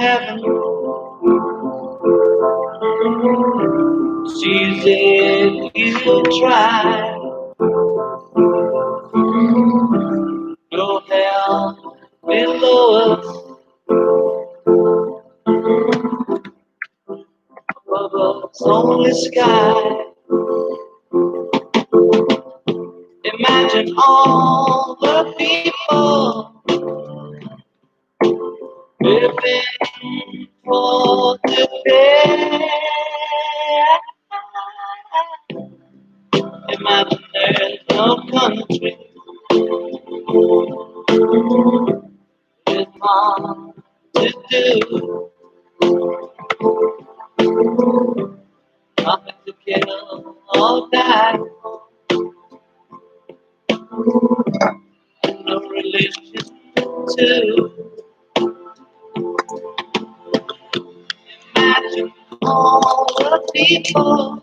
heaven. She's if you try. No hell below us, above us only sky. Imagine all the people living for today. Imagine there's no country. It's hard to do. Nothing to kill or die. No religion too. Imagine all the people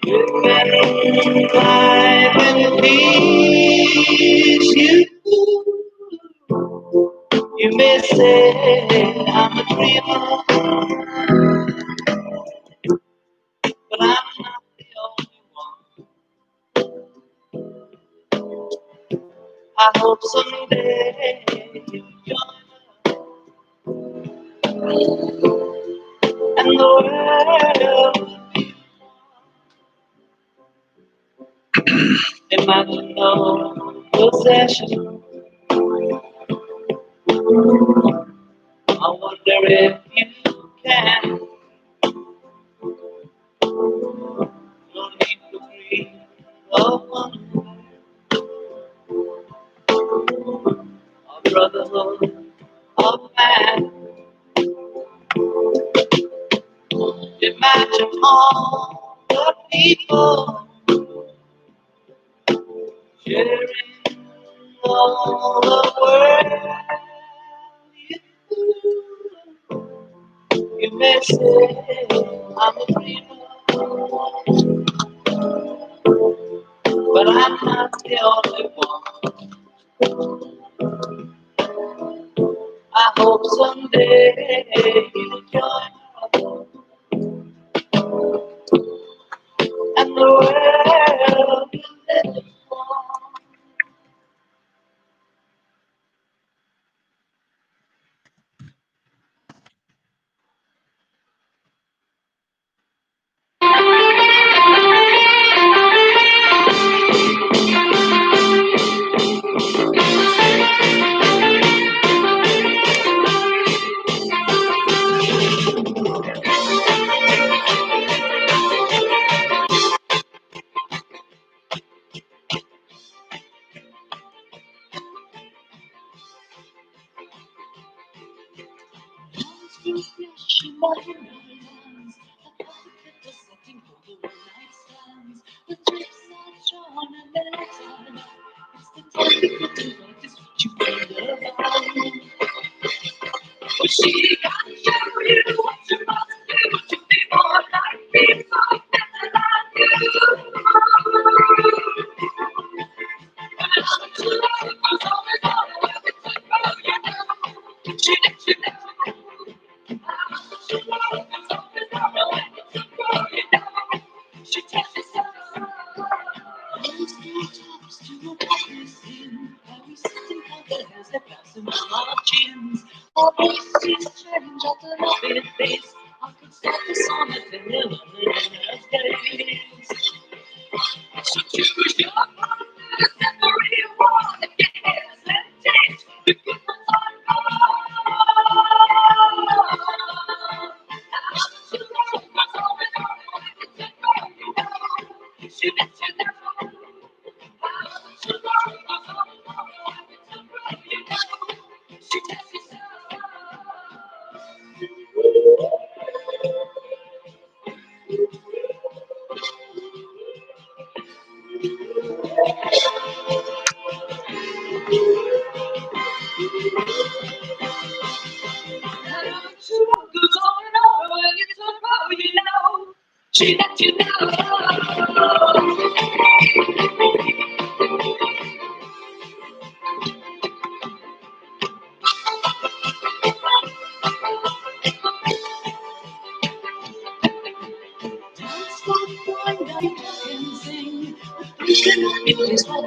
living life in peace. You may say I'm a dreamer, but I'm not the only one. I hope someday you'll join us and the world will be. Imagine no possession. I wonder if you can. No need to grieve or wonder. A brotherhood of man. Imagine all the people sharing all the world. You may say I'm a dreamer, but I'm not the only one. I hope someday you'll join us and the world will live on.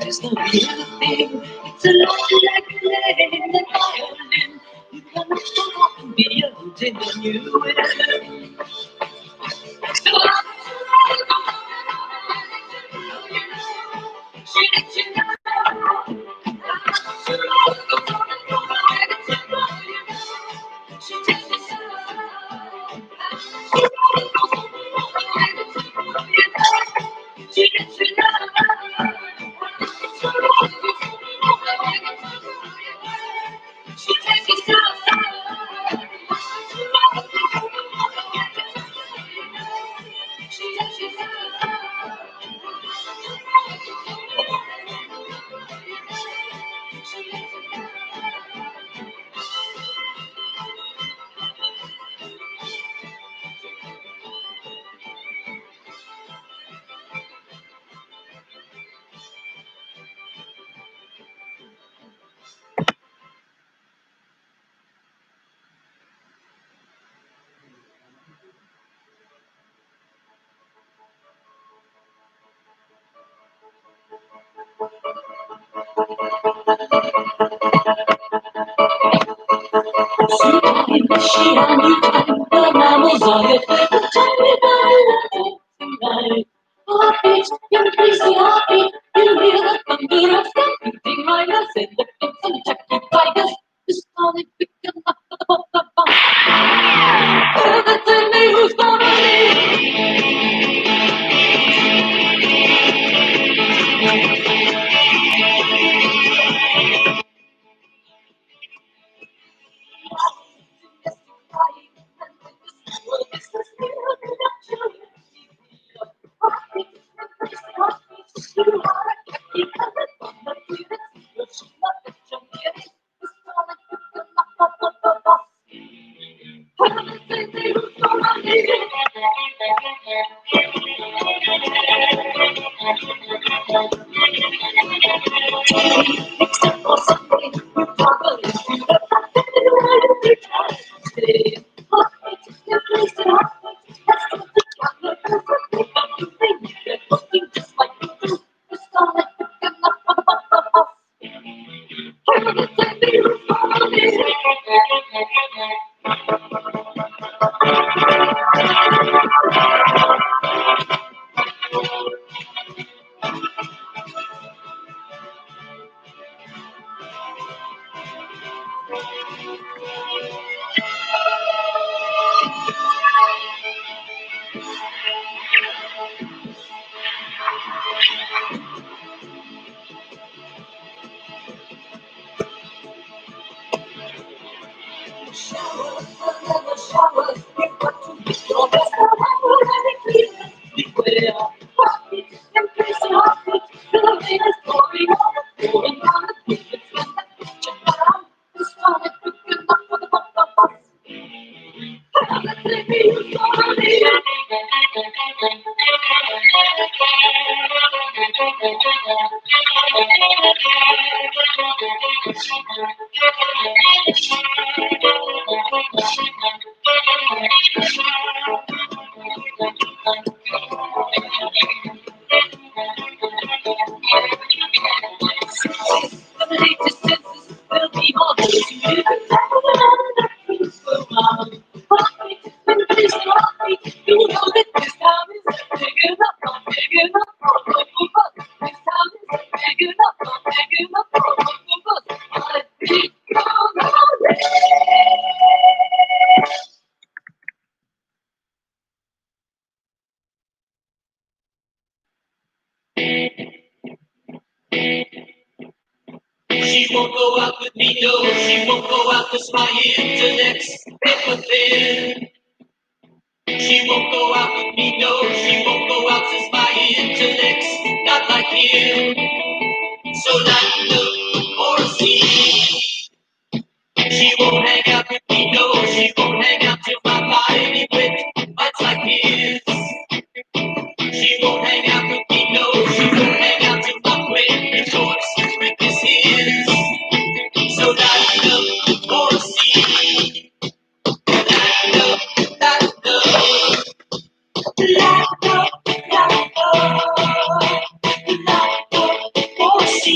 is the real thing. It's a lot like playing the violin. You cannot stop and be a than you will. So she and you the mammals on it. Tell me about it tonight. Heartbeat, you crazy heartbeat. You hear the thunder of beating miners in the pits and Jackie Tigers. You started picking up the bum. Tell me who's gonna lead. She won't go out with me, no, she won't go out 'cause my intellect's paper thin. She won't go out with me, no, she won't go out 'cause my intellect's not like him. So like the or see, she won't hang out with me, no, she won't hang out till my body wet, bites like his. She won't hang out with me, no, she won't hang out till my wet retorts with his his. So light up or see, light up, light up, light up, light up, light up or see.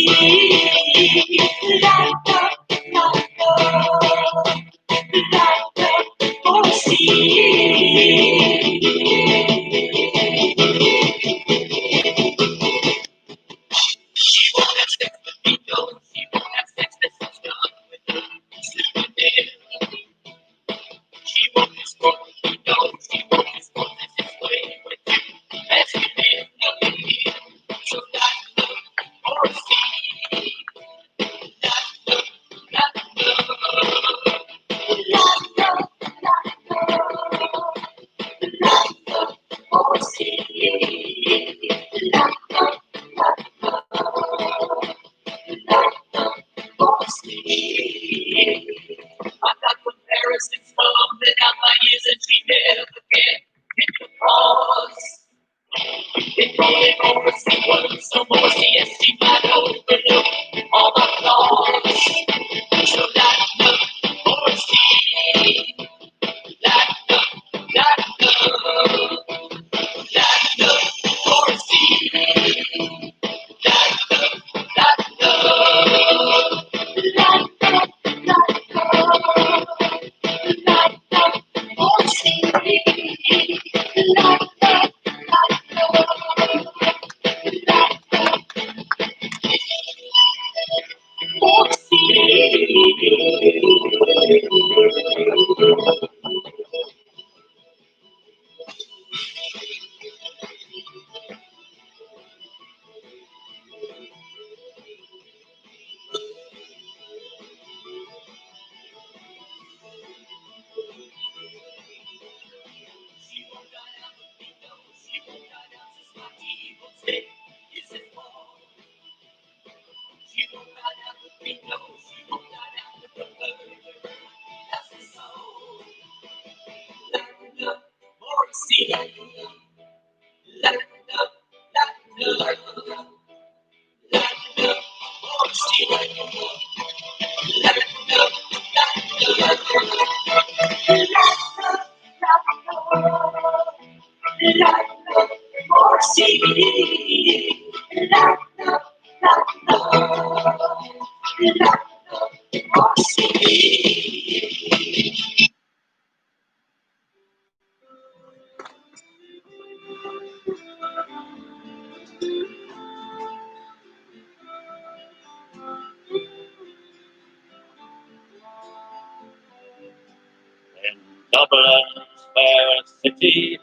In Dublin's fair city,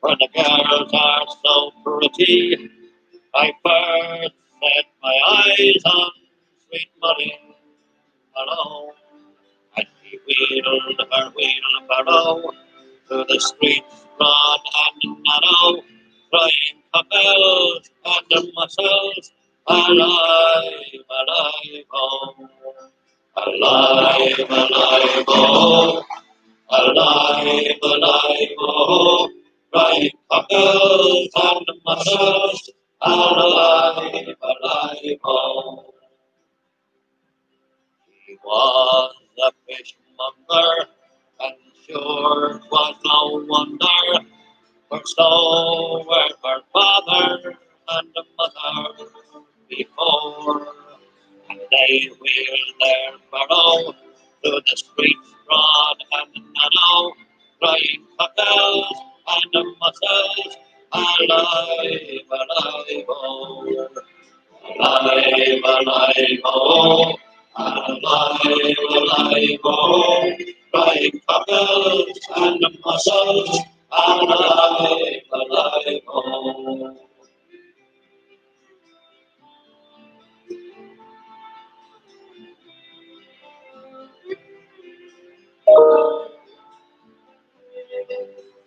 where the girls are so pretty, I first set my eyes on sweet Molly Malone. And she wheeled her wheelbarrow through the streets broad and narrow, crying cockles and mussels, alive, alive, oh, alive, alive, oh. Alive, alive, oh, crying cockles and mussels, alive, alive, oh. He was a fishmonger, and sure 'twas no wonder, for so were her father and mother before. And they wheeled their barrow through the streets broad and narrow, crying cockles and mussels, alive, alive, oh, alive, alive, oh, alive, alive, oh, crying cockles and mussels, alive, alive, oh.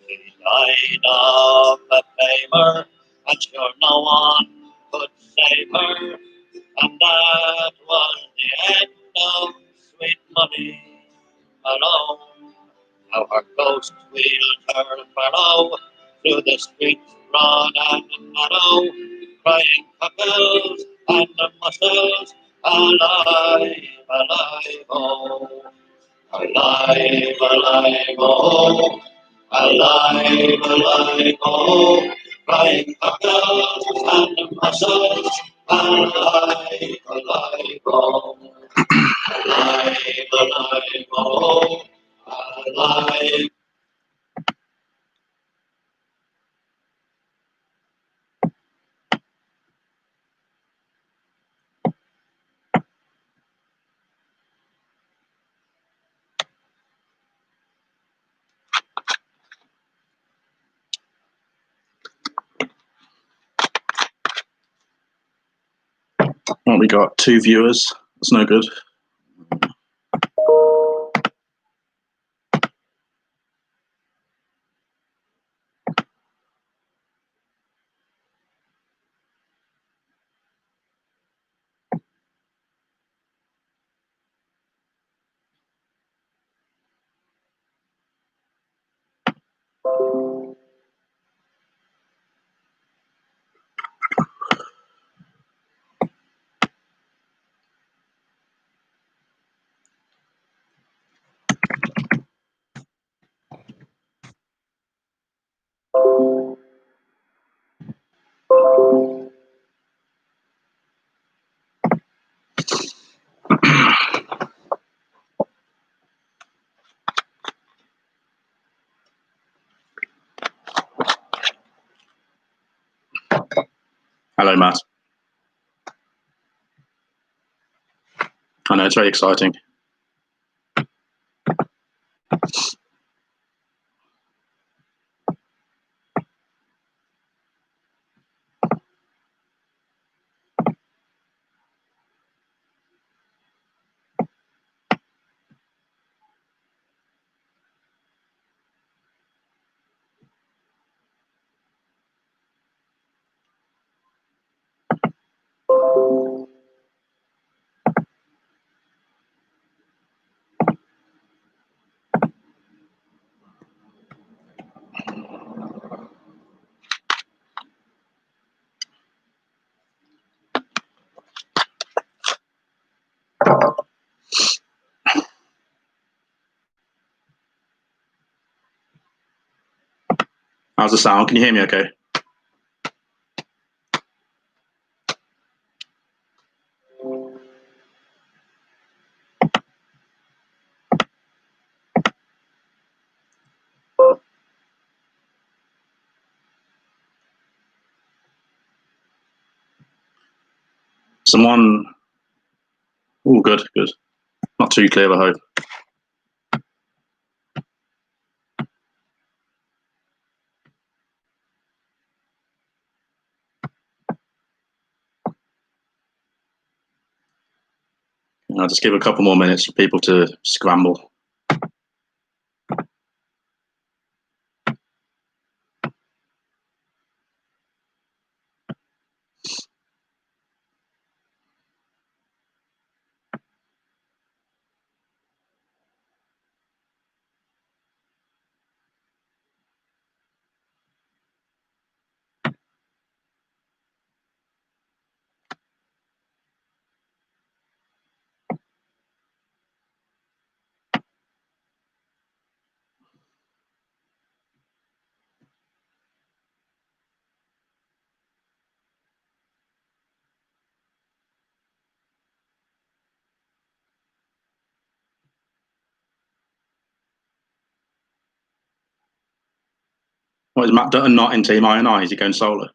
He died of a fever, and sure no one could save her, and that was the end of sweet Molly Malone. How her ghost wheeled her barrow through the streets broad and narrow, crying cockles and mussels, alive, alive, oh, alive, alive, oh. Alive, alive, oh, crying cockles and mussels, Alive, alive, oh. Alive, alive, oh. Alive. Well, we got 2 viewers. That's no good. Hello, Matt. I know, it's very exciting. How's the sound? Can you hear me okay? Someone... Oh, good, good. Not too clear, I hope. I'll just give a couple more minutes for people to scramble. What, is Matt Dutton not in Team INI? Is he going solo?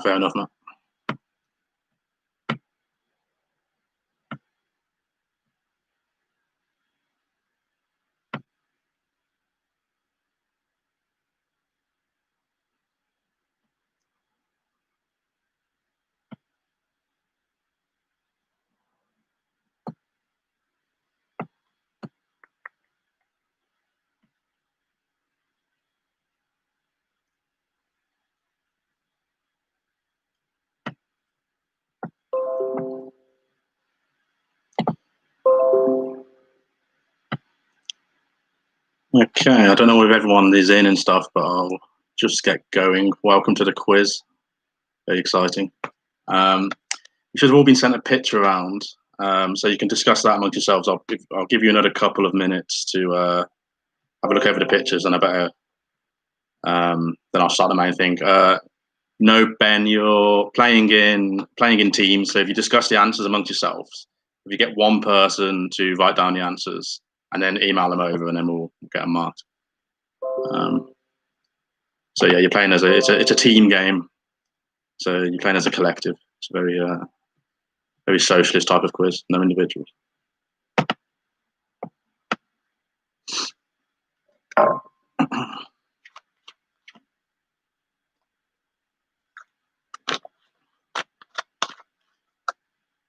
Fair enough, Matt. Okay, I don't know if everyone is in and stuff, but I'll just get going. Welcome to the quiz. Very exciting. You should have all been sent a picture around, so you can discuss that amongst yourselves. I'll give you another couple of minutes to have a look over the pictures, and I better then I'll start the main thing. No, Ben, you're playing in teams, so if you discuss the answers amongst yourselves, if you get one person to write down the answers and then email them over, and then we'll get them marked. So yeah, you're playing as it's a team game. So you're playing as a collective. It's a very socialist type of quiz, no individuals.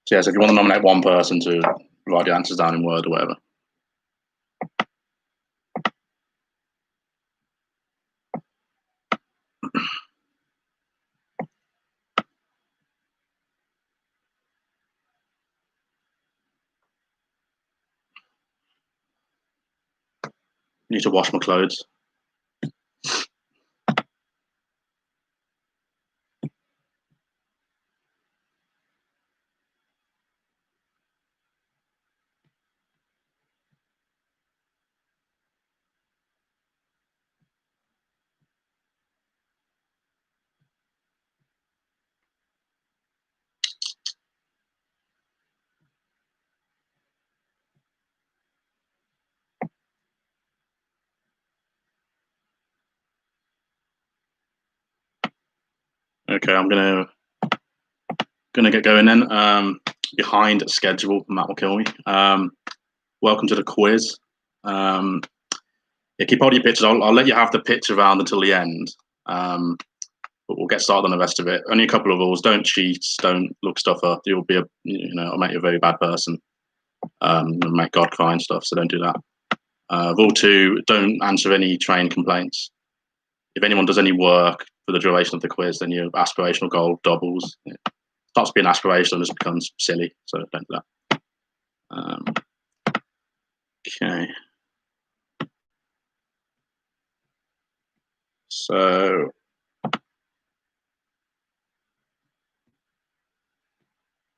So yeah, so if you want to nominate one person to write the answers down in Word or whatever. I need to wash my clothes. Okay, I'm gonna get going then. Behind schedule, Matt will kill me. Welcome to the quiz. Yeah, keep hold of your pictures. I'll let you have the picture round until the end. But we'll get started on the rest of it. Only a couple of rules: don't cheat, don't look stuff up. You'll be it'll make you a very bad person. Make God cry and stuff. So don't do that. Rule 2: don't answer any train complaints. If anyone does any work for the duration of the quiz, then your aspirational goal doubles. It starts being aspirational and just becomes silly. So don't do that. Okay. So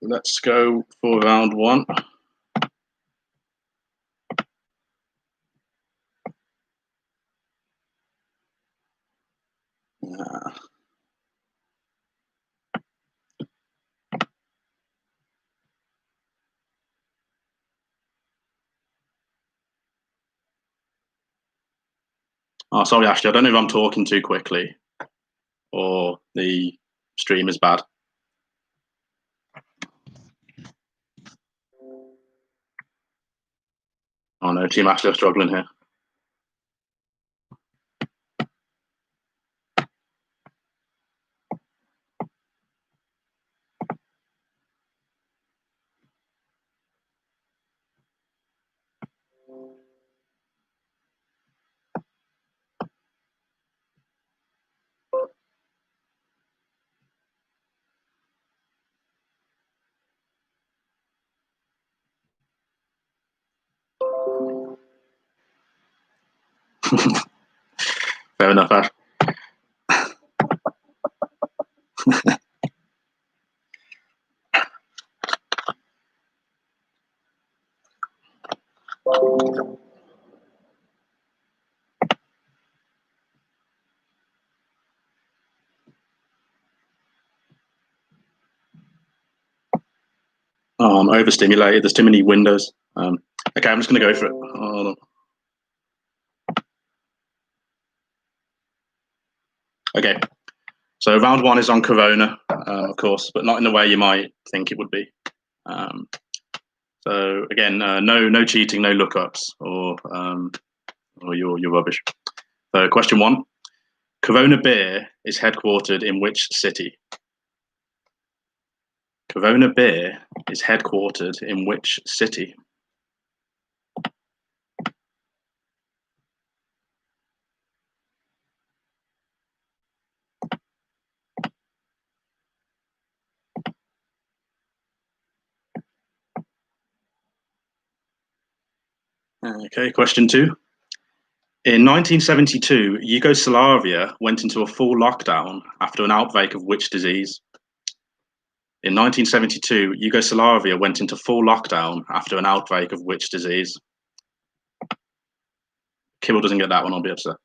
let's go for round 1. Oh, sorry, Ashley. I don't know if I'm talking too quickly or the stream is bad. Oh no, Team Ashley are struggling here. Fair enough, Ash. Oh, I'm overstimulated. There's too many windows. Okay, I'm just going to go for it. Hold on. Okay, so round 1 is on Corona, of course, but not in the way you might think it would be. So again, no cheating, no lookups, or you're rubbish. So question 1: Corona Beer is headquartered in which city? Corona Beer is headquartered in which city? Okay, question 2: In 1972, Yugoslavia went into a full lockdown after an outbreak of which disease? In 1972, Yugoslavia went into full lockdown after an outbreak of which disease? Kibble doesn't get that one, I'll be upset.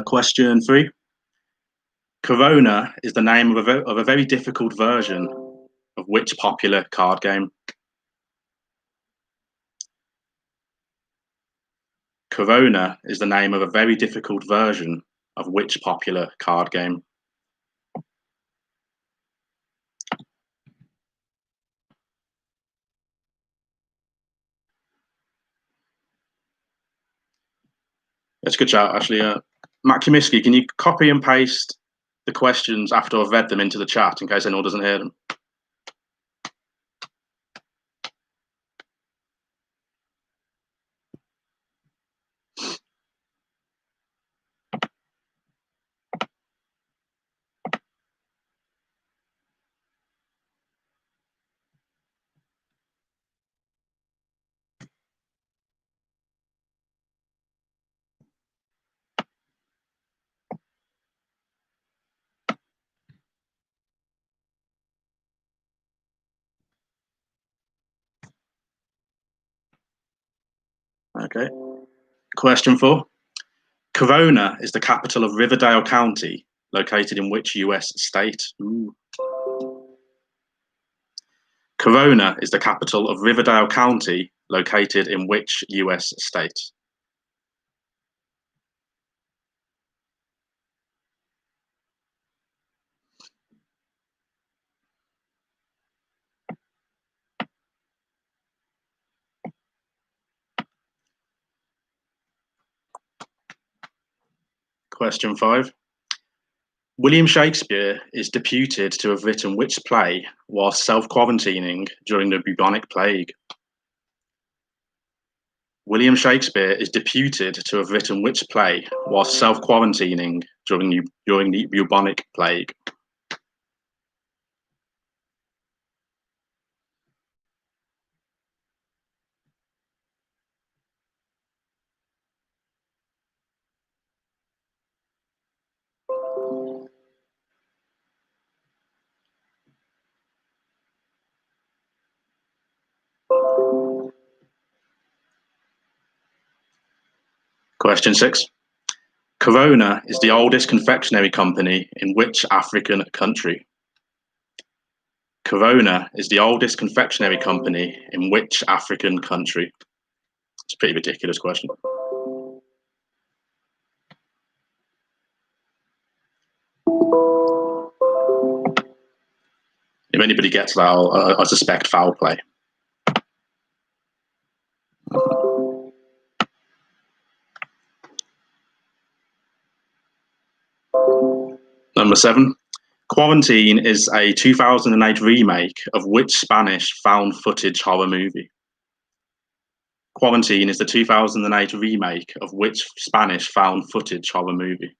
Question 3. Corona is the name of a very difficult version of which popular card game? Corona is the name of a very difficult version of which popular card game? That's a good shout, actually. Matt Comiskey, can you copy and paste the questions after I've read them into the chat in case anyone doesn't hear them? Okay. Question 4. Corona is the capital of Riverdale County, located in which US state? Ooh. Corona is the capital of Riverdale County, located in which US state? Question 5. William Shakespeare is deputed to have written which play while self-quarantining during the bubonic plague? William Shakespeare is deputed to have written which play while self-quarantining during the bubonic plague? Question 6. Corona is the oldest confectionery company in which African country? Corona is the oldest confectionery company in which African country? It's a pretty ridiculous question. If anybody gets that, I suspect foul play. Number 7. Quarantine is a 2008 remake of which Spanish found footage horror movie? Quarantine is the 2008 remake of which Spanish found footage horror movie?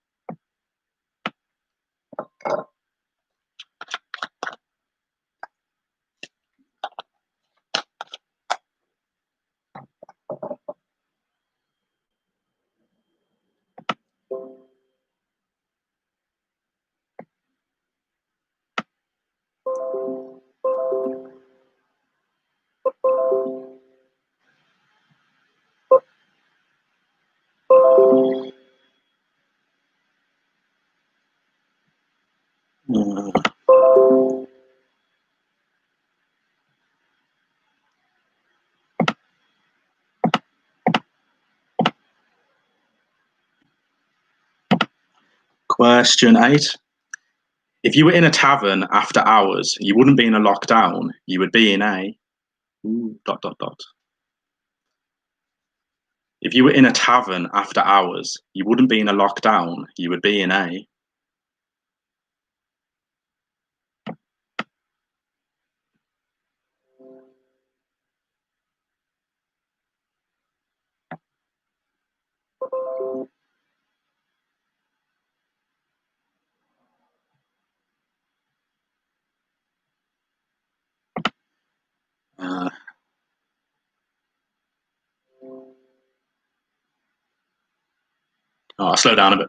Question 8. If you were in a tavern after hours, you wouldn't be in a lockdown. You would be in a... If you were in a tavern after hours, you wouldn't be in a lockdown. You would be in a... I'll slow down a bit.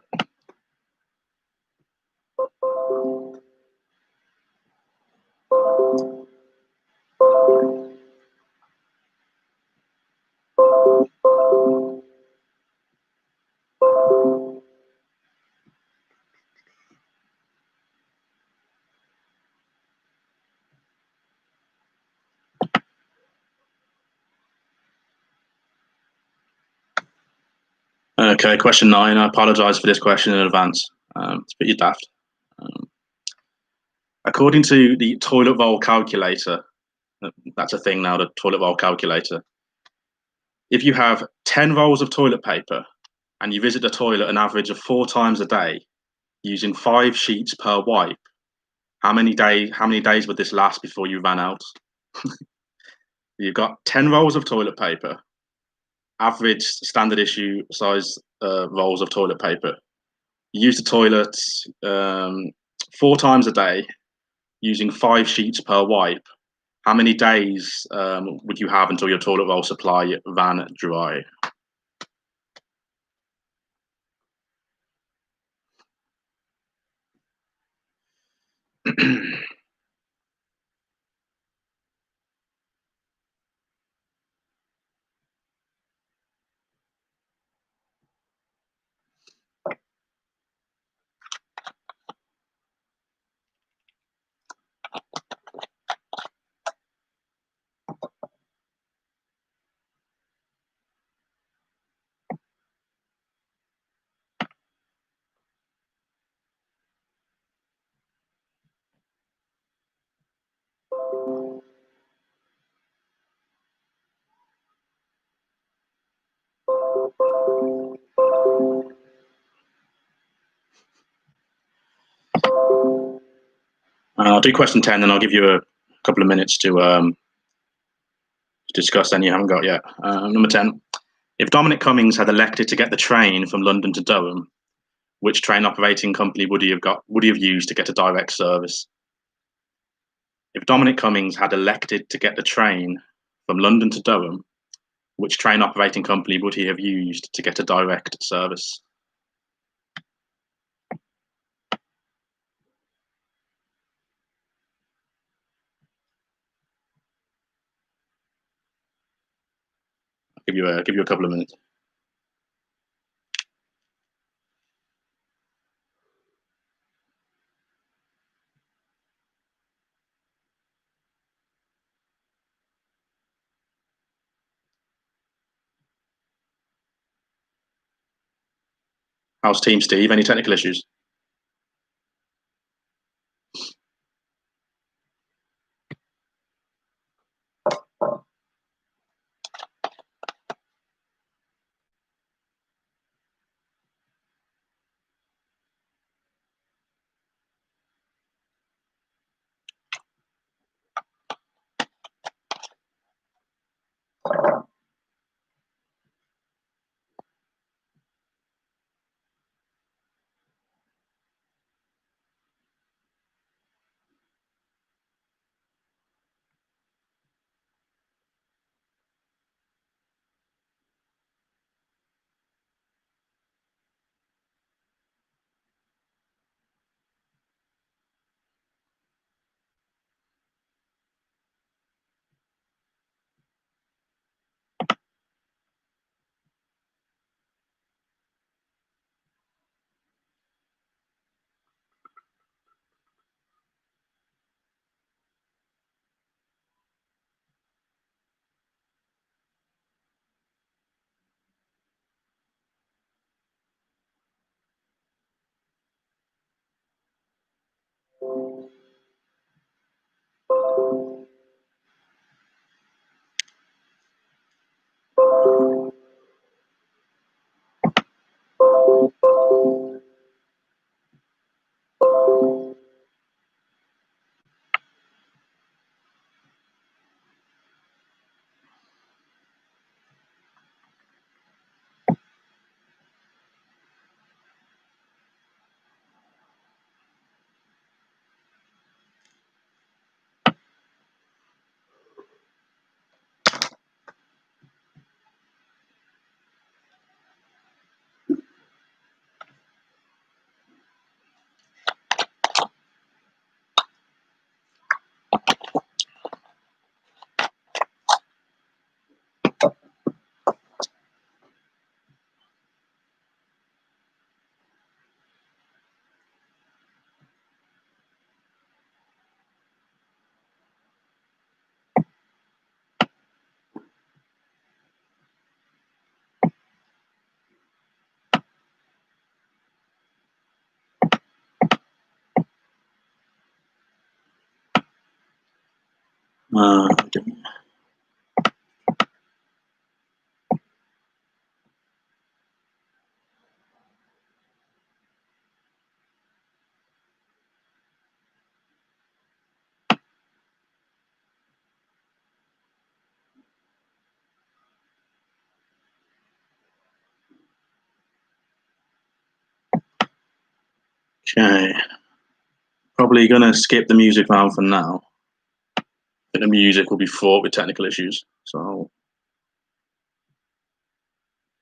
Okay, question 9. I apologise for this question in advance. It's pretty daft. According to the toilet roll calculator, that's a thing now, the toilet roll calculator. If you have 10 rolls of toilet paper and you visit the toilet an average of 4 times a day using 5 sheets per wipe, how many days would this last before you ran out? You've got 10 rolls of toilet paper, average standard issue size rolls of toilet paper. You use the toilet 4 times a day using 5 sheets per wipe. How many days would you have until your toilet roll supply ran dry? I'll do question 10, and I'll give you a couple of minutes to discuss any you haven't got yet. Number 10. If Dominic Cummings had elected to get the train from London to Durham, which train operating company would he have used to get a direct service? If Dominic Cummings had elected to get the train from London to Durham, which train operating company would he have used to get a direct service? I'll give you a couple of minutes. How's Team Steve? Any technical issues? Okay. Probably going to skip the music round for now. I think the music will be fraught with technical issues. So I'll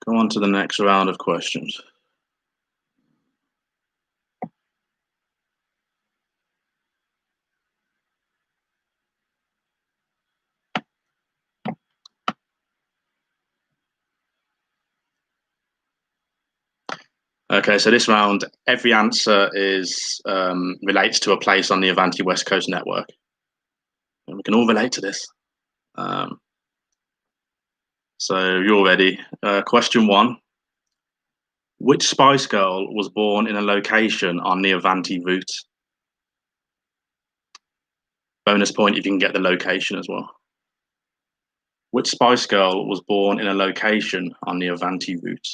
go on to the next round of questions. Okay, so this round, every answer is relates to a place on the Avanti West Coast network. And we can all relate to this. So you're ready. Question 1. Which Spice Girl was born in a location on the Avanti route? Bonus point if you can get the location as well. Which Spice Girl was born in a location on the Avanti route?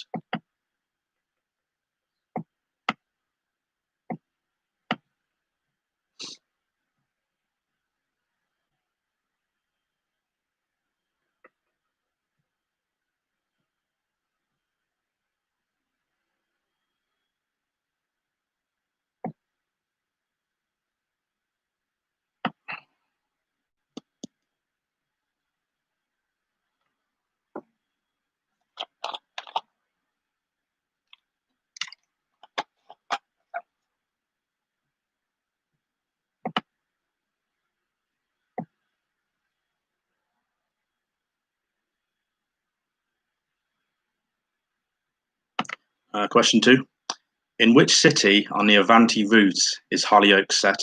Question 2. In which city on the Avanti route is Hollyoaks set?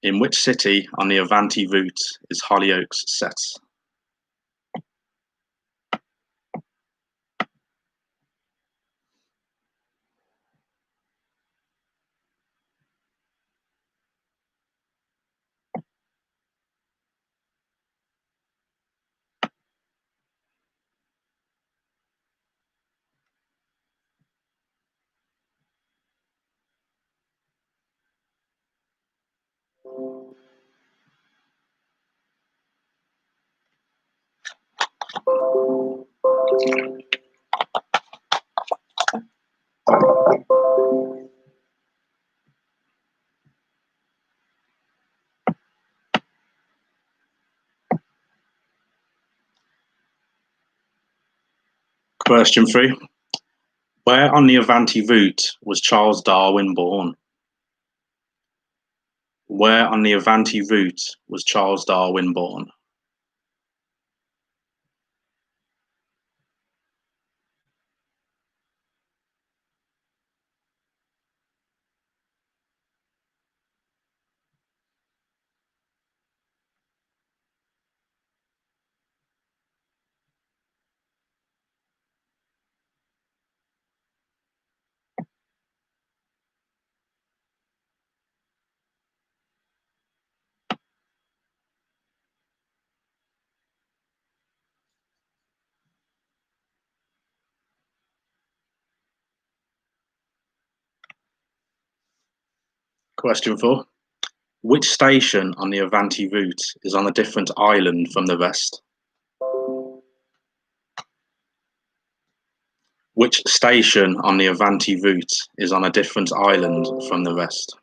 In which city on the Avanti route is Hollyoaks set? Question 3. Where on the Avanti route was Charles Darwin born? Where on the Avanti route was Charles Darwin born? Question 4. Which station on the Avanti route is on a different island from the rest? Which station on the Avanti route is on a different island from the rest?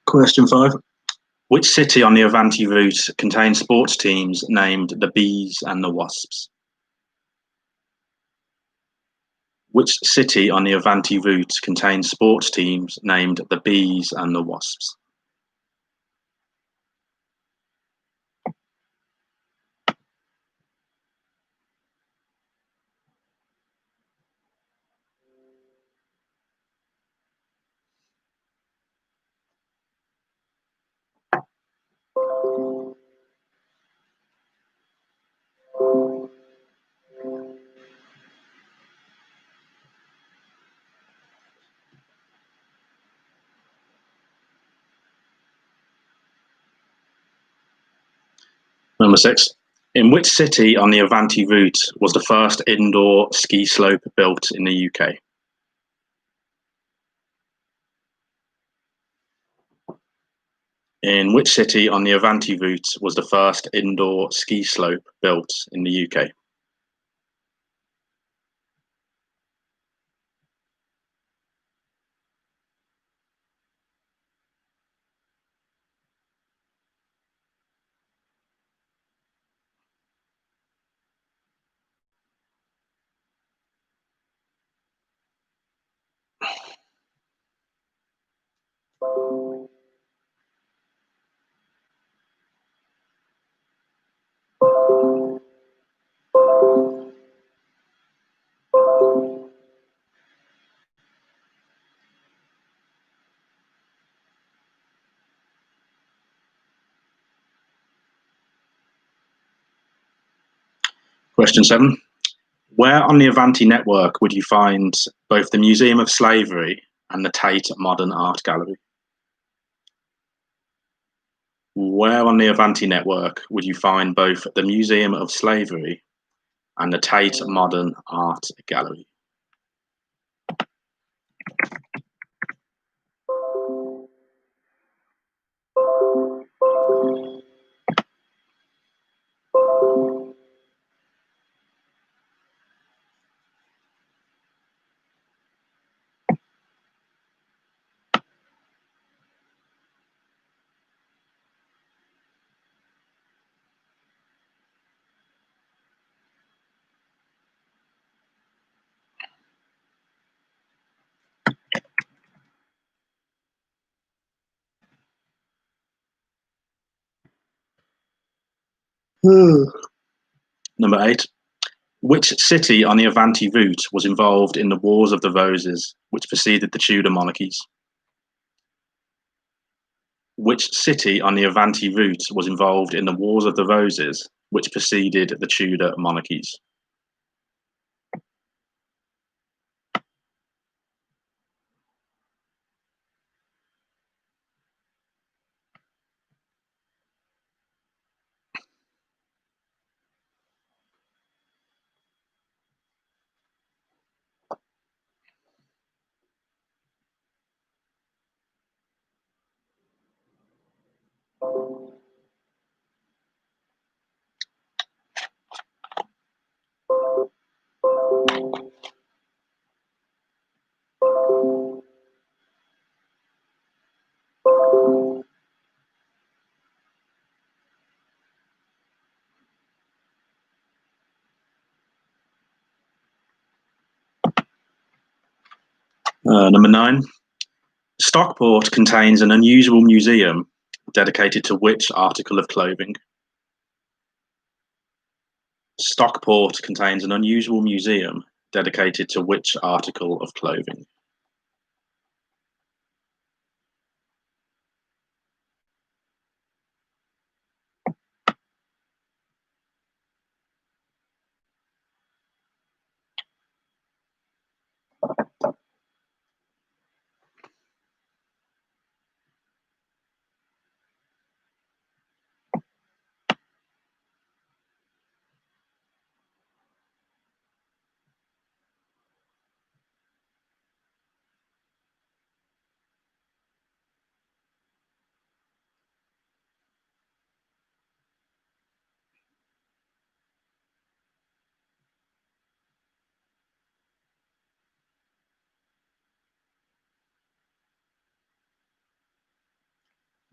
Question 5. Which city on the Avanti route contains sports teams named the Bees and the Wasps? Which city on the Avanti route contains sports teams named the Bees and the Wasps? Number 6. In which city on the Avanti route was the first indoor ski slope built in the UK? In which city on the Avanti route was the first indoor ski slope built in the UK? Question 7. Where on the Avanti network would you find both the Museum of Slavery and the Tate Modern Art Gallery? Where on the Avanti network would you find both the Museum of Slavery and the Tate Modern Art Gallery? Number 8. Which city on the Avanti route was involved in the Wars of the Roses, which preceded the Tudor monarchies? Which city on the Avanti route was involved in the Wars of the Roses, which preceded the Tudor monarchies? Number 9. Stockport contains an unusual museum dedicated to which article of clothing? Stockport contains an unusual museum dedicated to which article of clothing?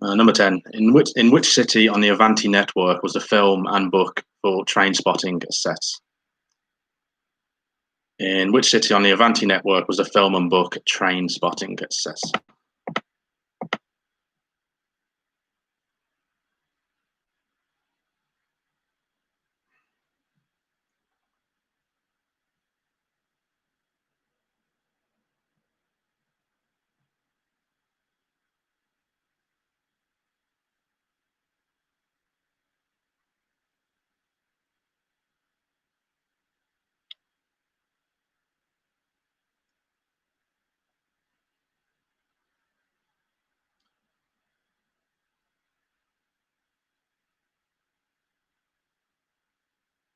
Number 10. In which city on the Avanti network was the film and book for Trainspotting set? In which city on the Avanti network was the film and book Trainspotting set?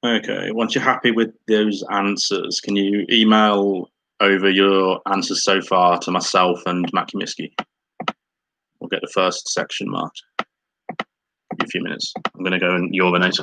Okay, once you're happy with those answers, can you email over your answers so far to myself and Matt Comiskey? We'll get the first section marked. Give you a few minutes. I'm going to go and urinate.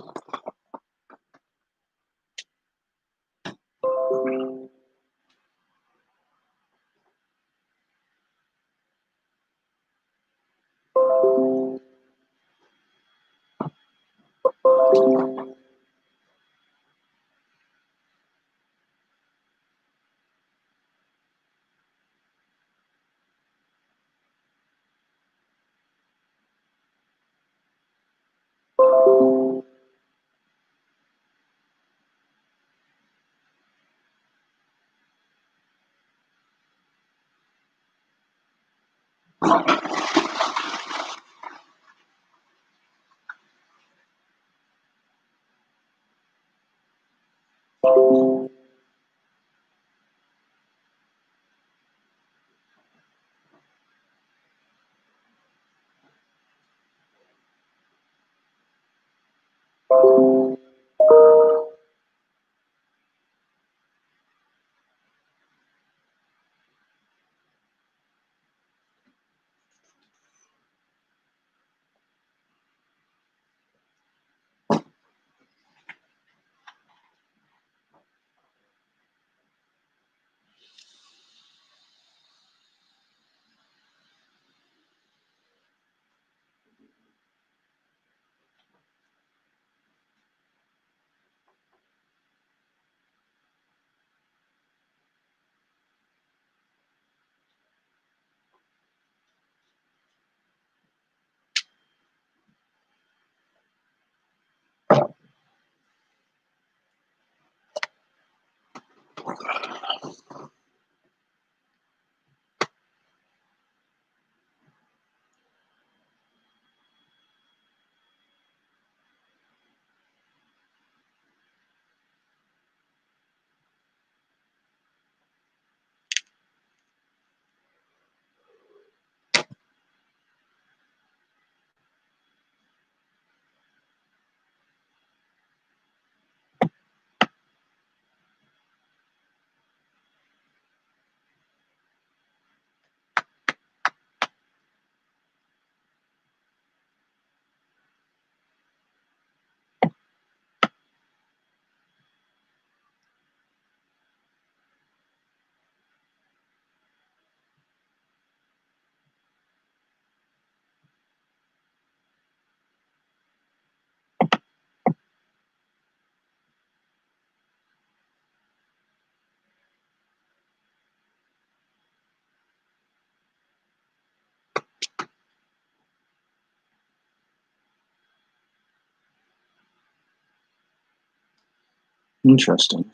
Interesting.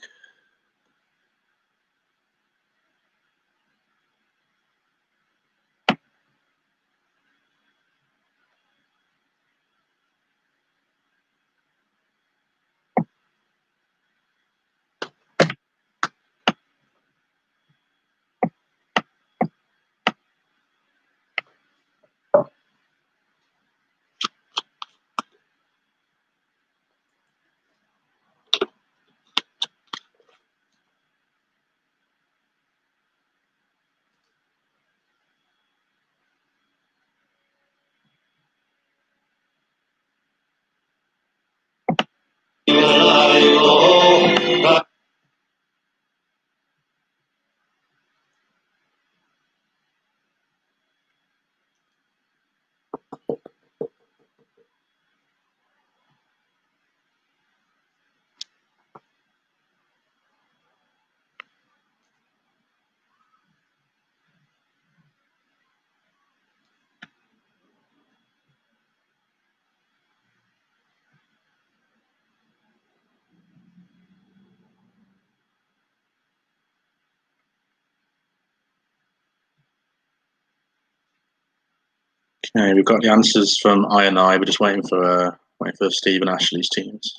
Okay, we've got the answers from I and I. We're just waiting for Steve and Ashley's teams.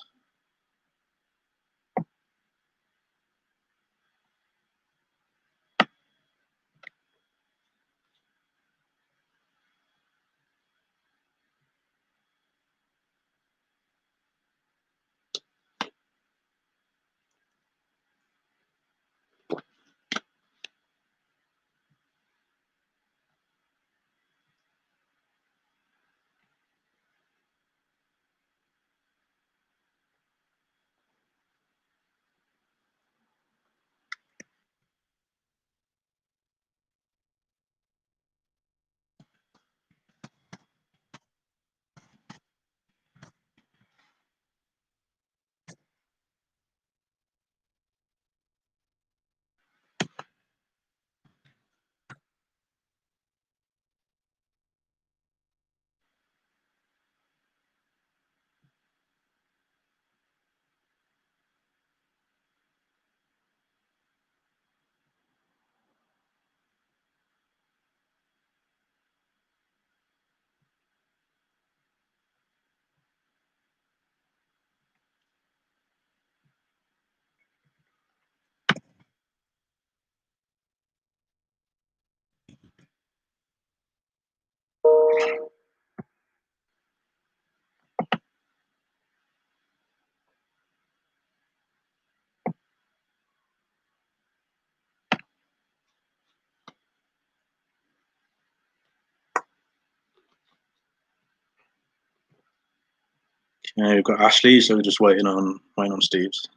Okay, we've got Ashley, so we're just waiting on Steve's.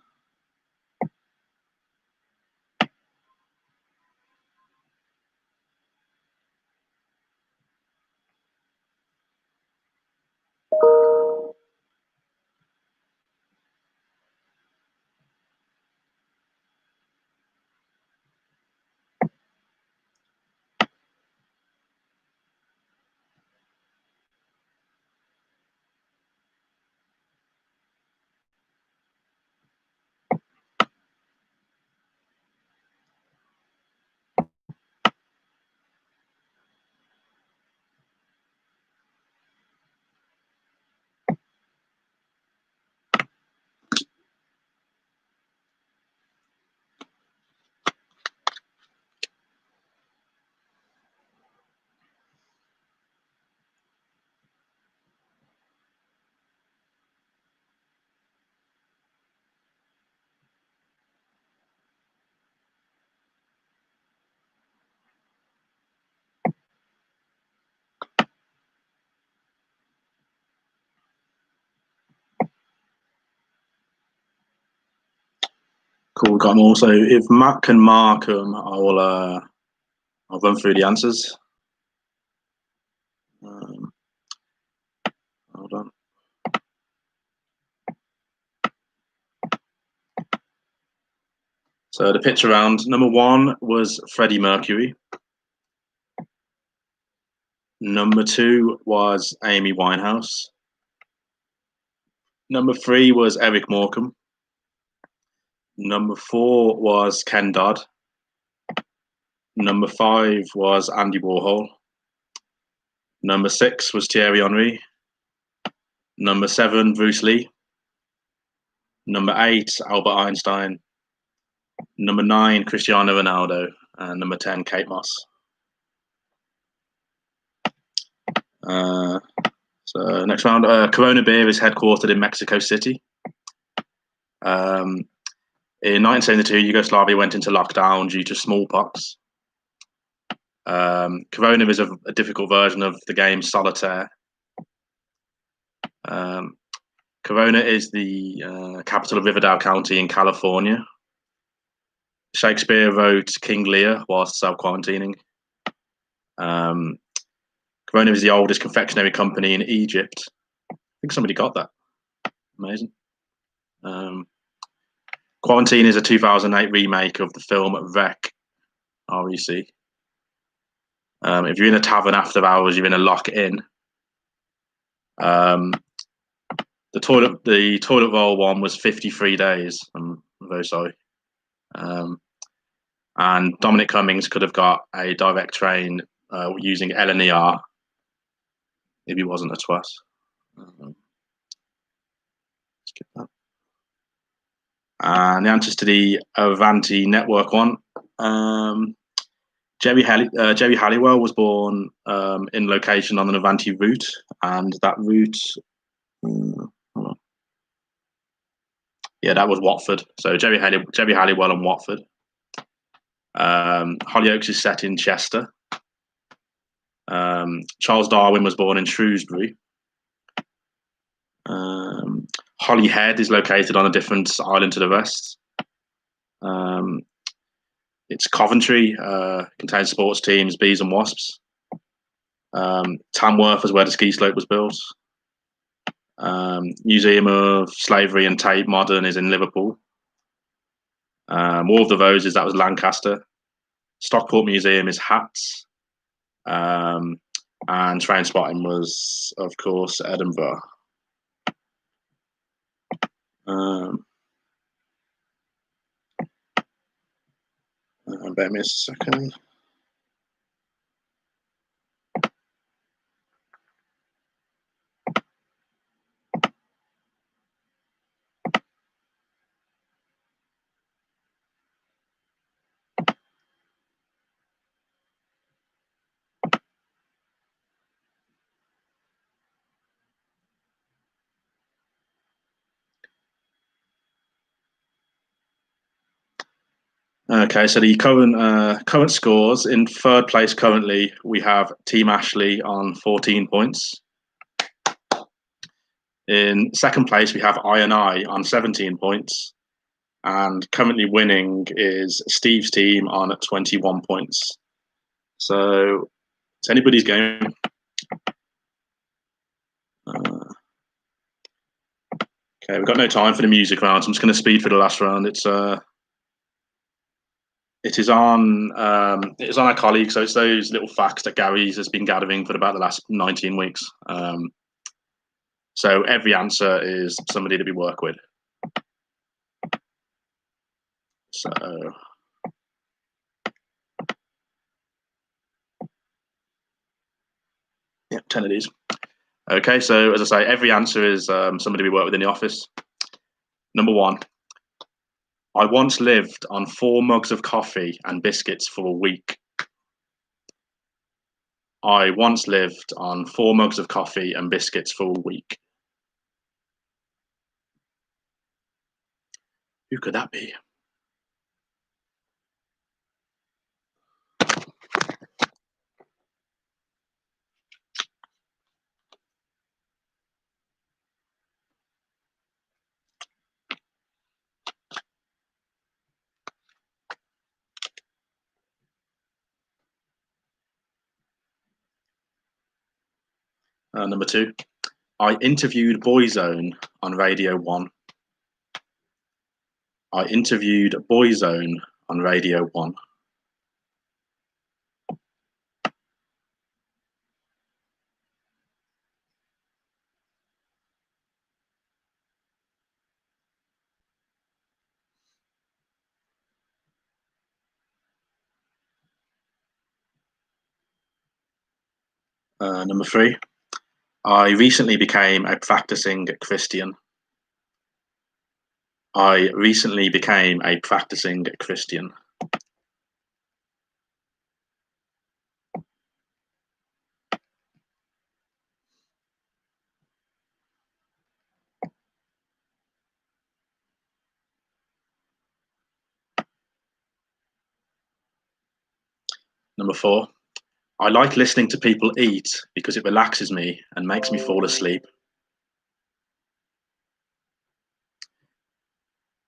Cool, we've got them all. So if Matt can mark them, I'll run through the answers. Hold on. So the picture round, number 1 was Freddie Mercury. Number 2 was Amy Winehouse. Number 3 was Eric Morecambe. Number 4 was Ken Dodd. Number 5 was Andy Warhol. Number 6 was Thierry Henry. Number 7, Bruce Lee. Number 8, Albert Einstein. Number 9, Cristiano Ronaldo. And number 10, Kate Moss. So next round, Corona Beer is headquartered in Mexico City. In 1972, Yugoslavia went into lockdown due to smallpox. Corona is a difficult version of the game Solitaire. Corona is the capital of Riverdale County in California. Shakespeare wrote King Lear whilst self-quarantining. Corona is the oldest confectionery company in Egypt. I think somebody got that. Amazing. Quarantine is a 2008 remake of the film REC, R-E-C. If you're in a tavern after hours, you're in a lock-in. The toilet roll one was 53 days. I'm very sorry. And Dominic Cummings could have got a direct train using LNER if he wasn't a twat. Skip that. And the answers to the Avanti network one. Jerry Halliwell was born in location on an Avanti route, and that route, that was Watford. So Jerry Halliwell and Watford. Hollyoaks is set in Chester. Charles Darwin was born in Shrewsbury. Holyhead is located on a different island to the west. It's Coventry, contains sports teams, Bees and Wasps. Tamworth is where the ski slope was built. Museum of Slavery and Tate Modern is in Liverpool. War of the Roses, that was Lancaster. Stockport Museum is Hats. And Trainspotting was, of course, Edinburgh. Bear me a second. Okay, so the current scores in third place currently, we have Team Ashley on 14 points. In second place, we have I&I on 17 points. And currently winning is Steve's team on 21 points. So it's anybody's game. Okay, we've got no time for the music round, so I'm just going to speed for the last round. It is on our colleague, so it's those little facts that Gary's has been gathering for about the last 19 weeks. So every answer is somebody to be worked with. So yeah, 10 of these. Okay, so as I say, every answer is somebody we work with in the office. Number 1. I once lived on 4 mugs of coffee and biscuits for a week. I once lived on 4 mugs of coffee and biscuits for a week. Who could that be? Number 2. I interviewed Boyzone on Radio 1. I interviewed Boyzone on Radio 1. Number 3. I recently became a practicing Christian. I recently became a practicing Christian. Number 4. I like listening to people eat because it relaxes me and makes me fall asleep.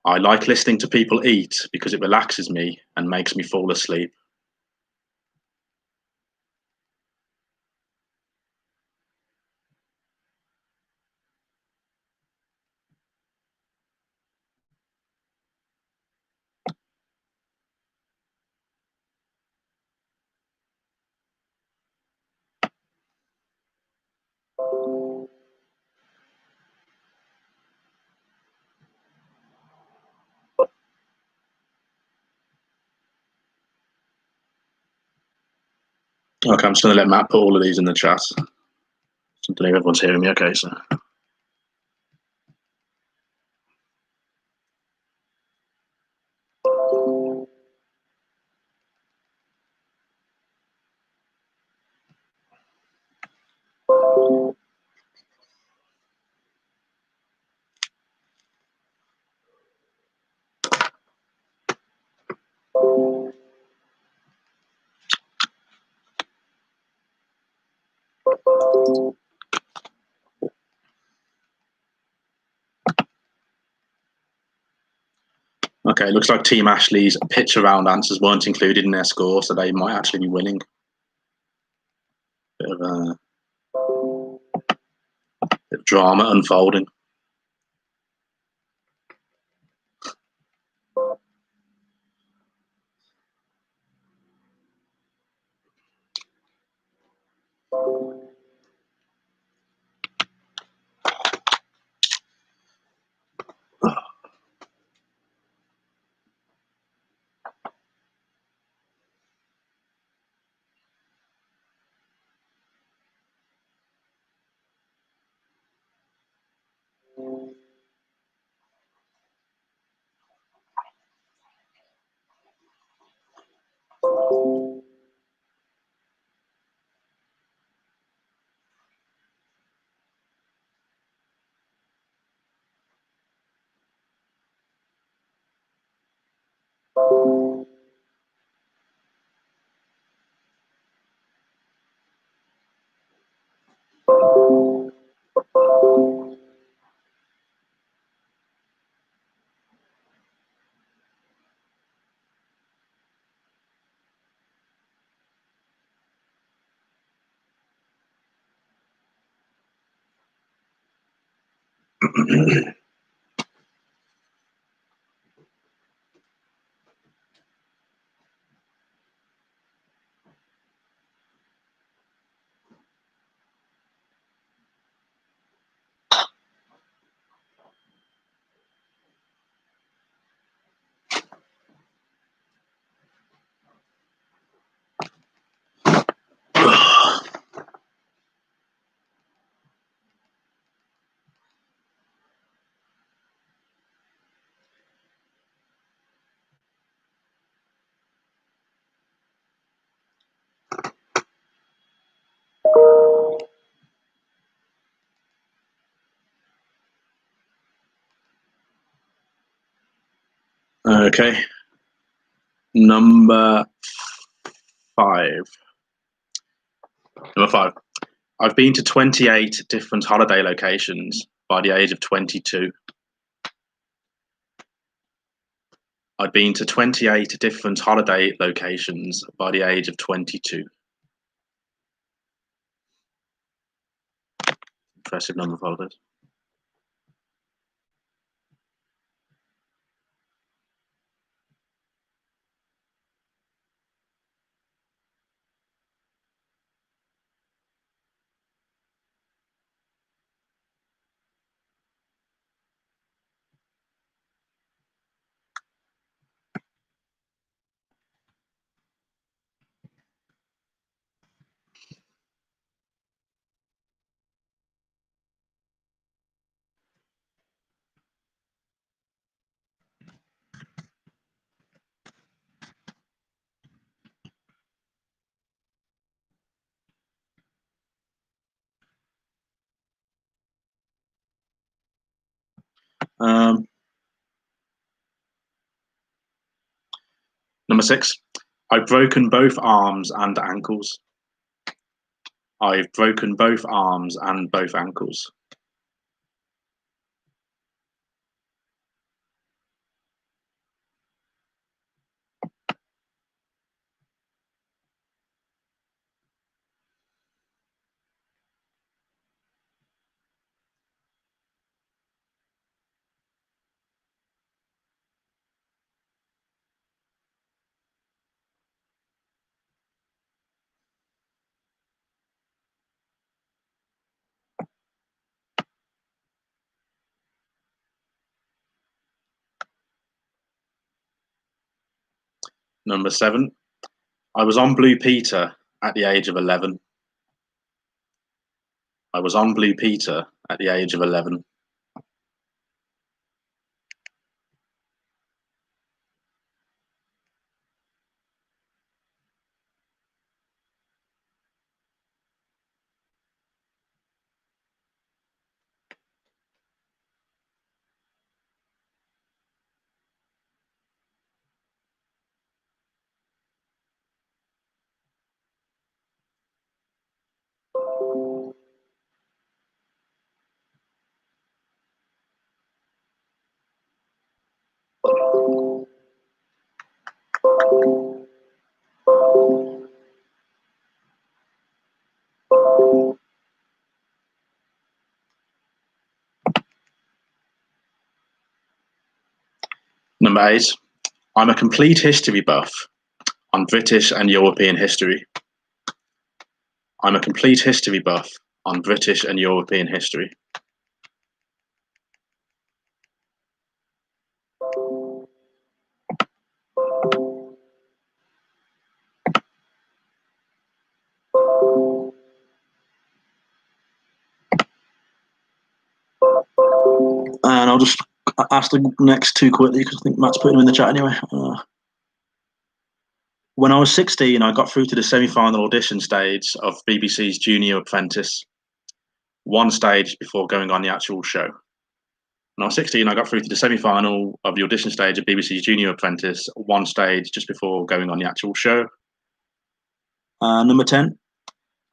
I like listening to people eat because it relaxes me and makes me fall asleep. Okay, I'm just going to let Matt put all of these in the chat. I don't know if everyone's hearing me okay, so. Okay, it looks like Team Ashley's pitch around answers weren't included in their score, so they might actually be winning. Bit of drama unfolding. Okay. Number 5. Number 5. I've been to 28 different holiday locations by the age of 22. I'd been to 28 different holiday locations by the age of 22. Impressive number of holidays. Number 6. I've broken both arms and ankles. I've broken both arms and both ankles. Number 7. I was on Blue Peter at the age of 11. I was on Blue Peter at the age of 11. Number 8. I'm a complete history buff on British and European history. I'm a complete history buff on British and European history. And I'll just ask the next two quickly because I think Matt's putting them in the chat anyway. When I was 16, I got through to the semi-final audition stage of BBC's Junior Apprentice, one stage before going on the actual show. When I was 16, I got through to the semi-final of the audition stage of BBC's Junior Apprentice, one stage just before going on the actual show. Number 10,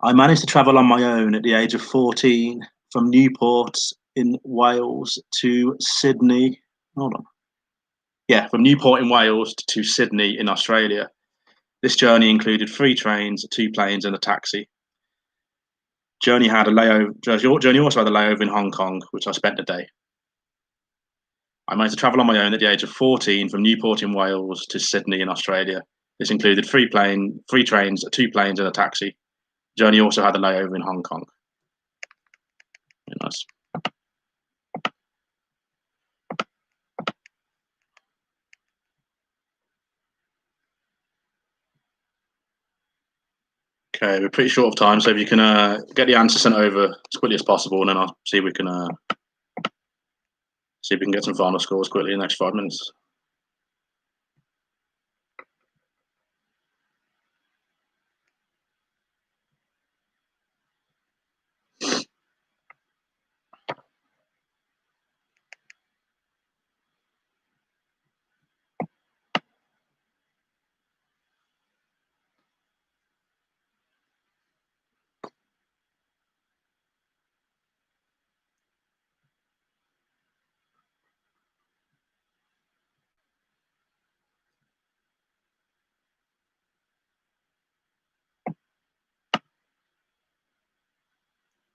I managed to travel on my own at the age of 14 from Newport in Wales to Sydney. Hold on. Yeah, from Newport in Wales to Sydney in Australia. This journey included 3 trains, 2 planes, and a taxi. Journey also had a layover in Hong Kong, which I spent a day. I managed to travel on my own at the age of 14 from Newport in Wales to Sydney in Australia. This included 3 trains, 2 planes, and a taxi. Journey also had a layover in Hong Kong. Very nice. Okay, we're pretty short of time, so if you can get the answer sent over as quickly as possible, and then I'll see if we can get some final scores quickly in the next 5 minutes.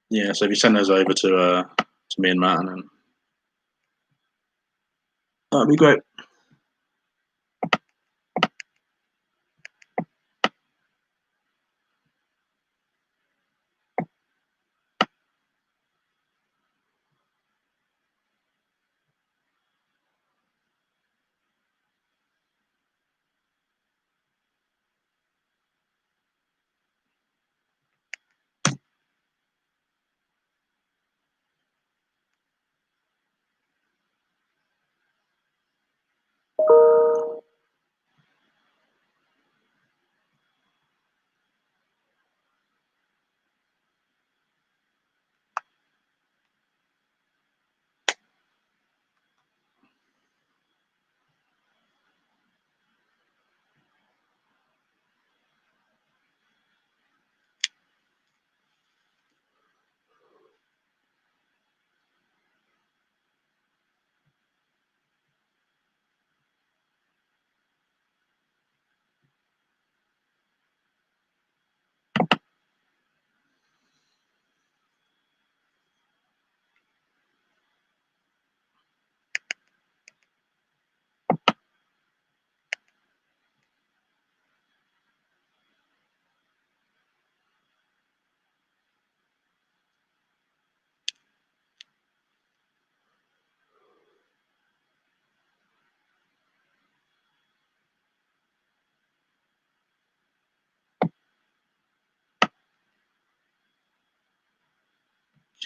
Yeah, so if you send those over to me and Matt, and then that'd be great.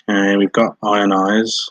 Okay, we've got Ionize.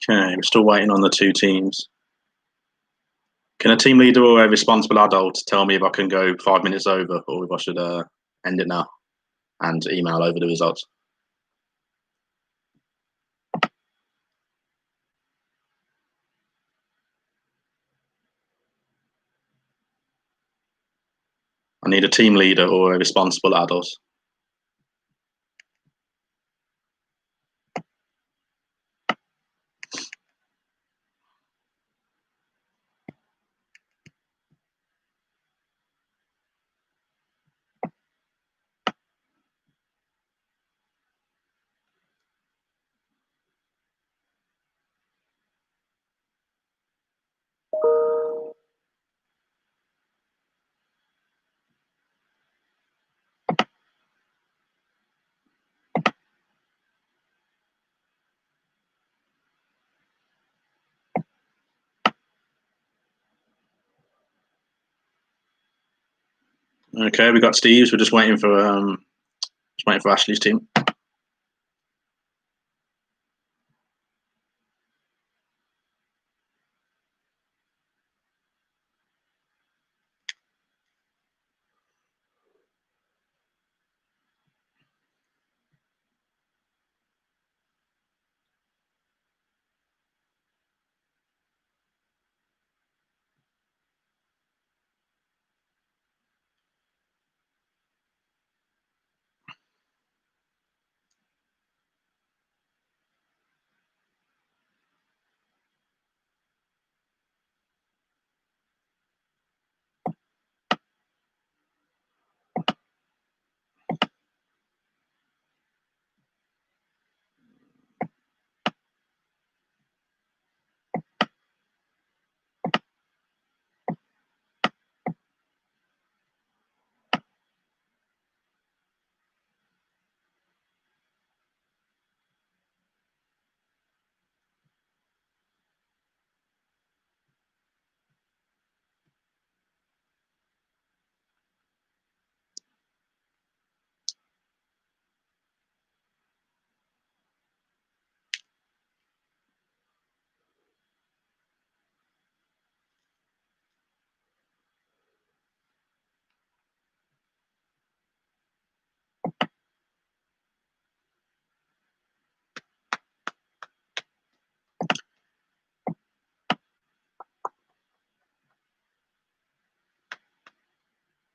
Okay, we're still waiting on the two teams. Can a team leader or a responsible adult tell me if I can go 5 minutes over or if I should end it now and email over the results? I need a team leader or a responsible adult. Okay, we got Steve's. We're just waiting for Ashley's team.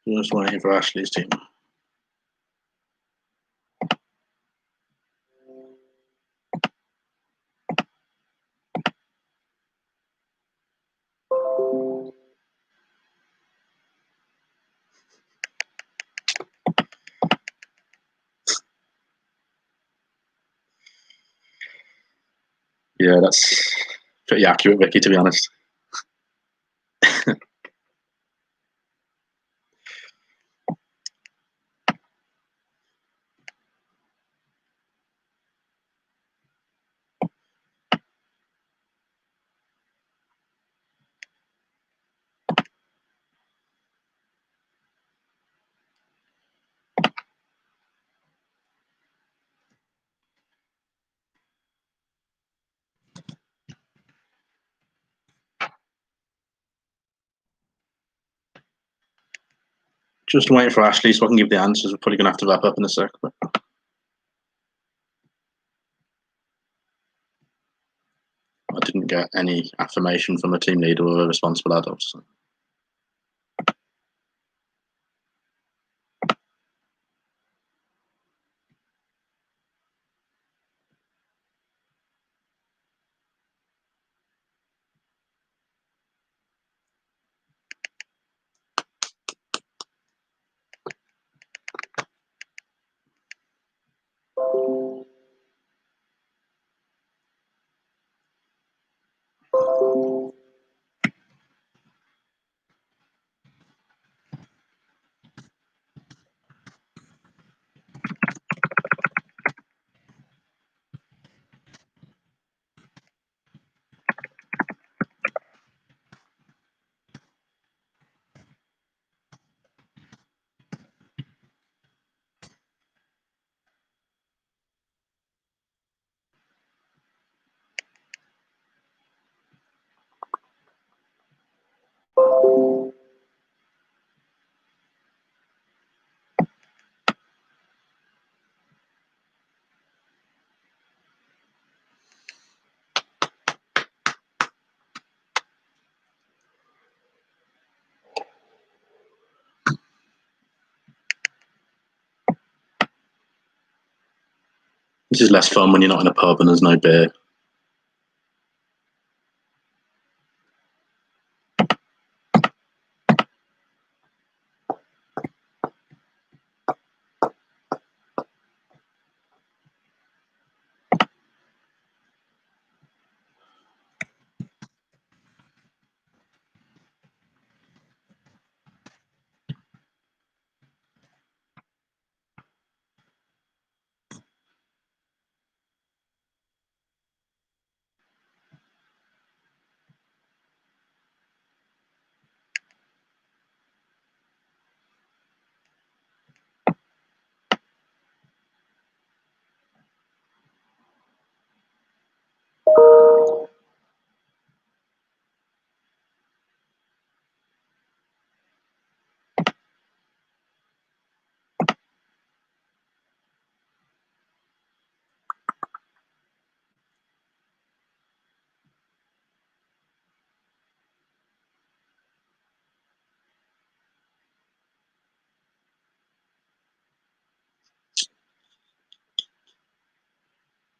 Just waiting for Ashley's team. Yeah, that's pretty accurate, Vicky, to be honest. Just waiting for Ashley so I can give the answers. We're probably going to have to wrap up in a sec. But I didn't get any affirmation from a team leader or a responsible adult. So. This is less fun when you're not in a pub and there's no beer.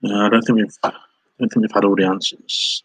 I don't think we've had all the answers.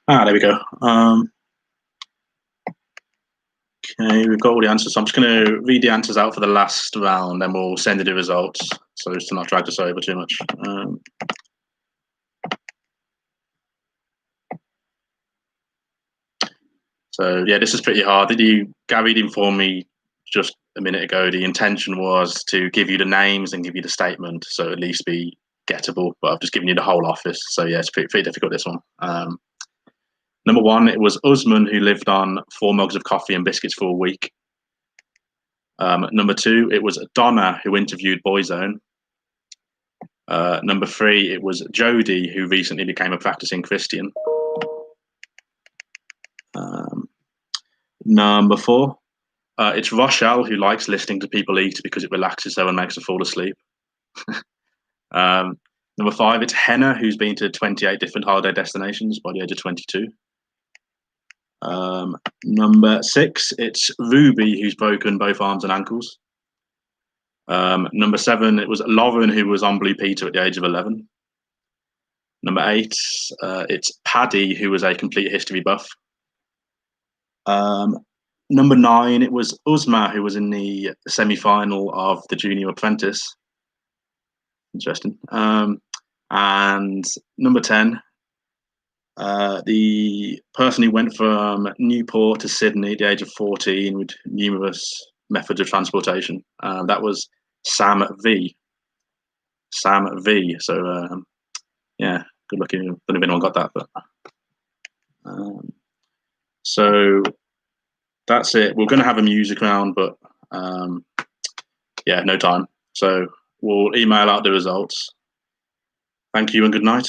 There we go. Okay, we've got all the answers. So I'm just going to read the answers out for the last round, then we'll send you the results, so as to not drag this over too much. So yeah, this is pretty hard. Gary informed me just a minute ago. The intention was to give you the names and give you the statement, so at least be gettable. But I've just given you the whole office, so yeah, it's pretty difficult, this one. Number one, it was Usman, who lived on 4 mugs of coffee and biscuits for a week. Number two, it was Donna, who interviewed Boyzone. Number three, it was Jody, who recently became a practicing Christian. Number four, it's Rochelle, who likes listening to people eat because it relaxes her and makes her fall asleep. Number 5, it's Henna, who's been to 28 different holiday destinations by the age of 22. Number 6, it's Ruby, who's broken both arms and ankles. Number 7, it was Lauren, who was on Blue Peter at the age of 11. Number 8, it's Paddy, who was a complete history buff. Number 9, it was Uzma, who was in the semi-final of the Junior Apprentice. Interesting. And number 10, the person who went from Newport to Sydney at the age of 14 with numerous methods of transportation. That was Sam V. Sam V. So, yeah, good luck. I don't know if anyone got that, but so that's it. We're going to have a music round, but yeah, no time. So we'll email out the results. Thank you and good night.